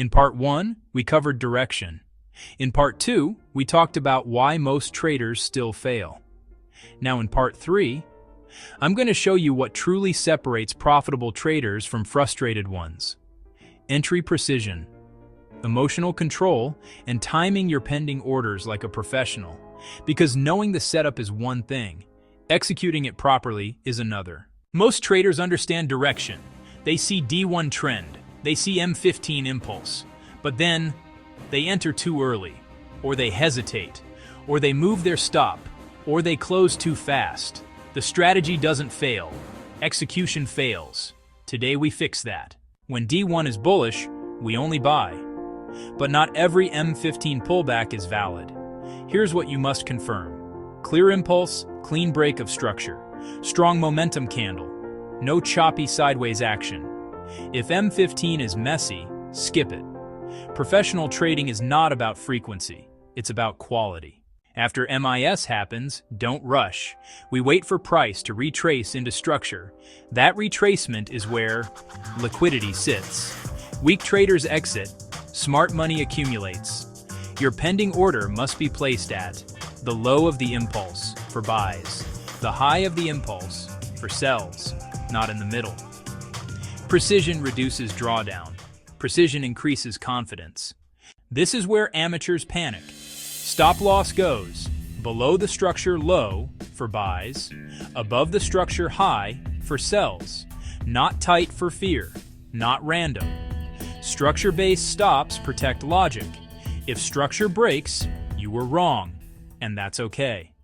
In part 1, we covered direction. In part 2, we talked about why most traders still fail. Now in part 3, I'm going to show you what truly separates profitable traders from frustrated ones. Entry precision, emotional control, and timing your pending orders like a professional. Because knowing the setup is one thing, executing it properly is another. Most traders understand direction. They see D1 trend, they see M15 impulse, but then they enter too early, or they hesitate, or they move their stop, or they close too fast. The strategy doesn't fail, execution fails. Today we fix that. When D1 is bullish, we only buy. But not every M15 pullback is valid. Here's what you must confirm. Clear impulse, clean break of structure. Strong momentum candle. No choppy sideways action. If M15 is messy, skip it. Professional trading is not about frequency, it's about quality. After MIS happens, don't rush. We wait for price to retrace into structure. That retracement is where liquidity sits. Weak traders exit, smart money accumulates. Your pending order must be placed at the low of the impulse for buys, the high of the impulse for sells, not in the middle. Precision reduces drawdown. Precision increases confidence. This is where amateurs panic. Stop loss goes below the structure low for buys, above the structure high for sells. Not tight for fear, not random. Structure-based stops protect logic. If structure breaks, you were wrong, and that's okay.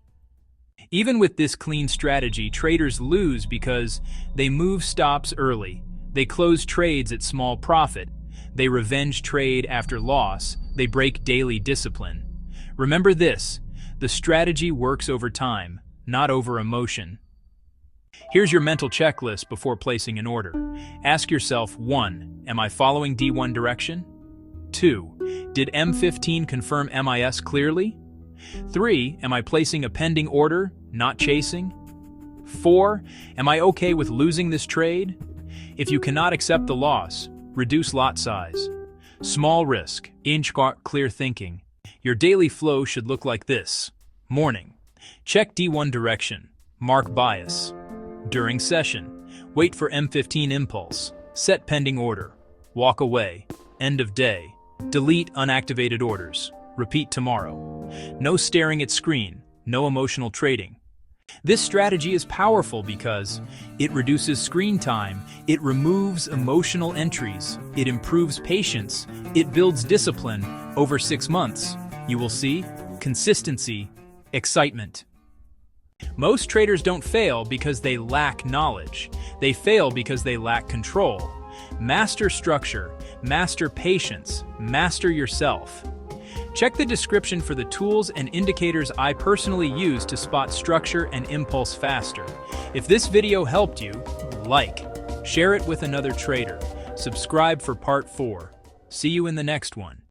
Even with this clean strategy, traders lose because they move stops early. They close trades at small profit. They revenge trade after loss. They break daily discipline. Remember this, the strategy works over time, not over emotion. Here's your mental checklist before placing an order. Ask yourself, 1. Am I following D1 direction? 2. Did M15 confirm MIS clearly? 3. Am I placing a pending order, not chasing? 4. Am I okay with losing this trade? If you cannot accept the loss, reduce lot size. Small risk, inch clear thinking. Your daily flow should look like this. Morning. Check D1 direction. Mark bias. During session. Wait for M15 impulse. Set pending order. Walk away. End of day. Delete unactivated orders. Repeat tomorrow. No staring at screen. No emotional trading. This strategy is powerful because it reduces screen time, it removes emotional entries, it improves patience, it builds discipline. Over 6 months, you will see consistency, excitement. Most traders don't fail because they lack knowledge. They fail because they lack control. Master structure, master patience, master yourself. Check the description for the tools and indicators I personally use to spot structure and impulse faster. If this video helped you, like, share it with another trader, subscribe for part 4. See you in the next one.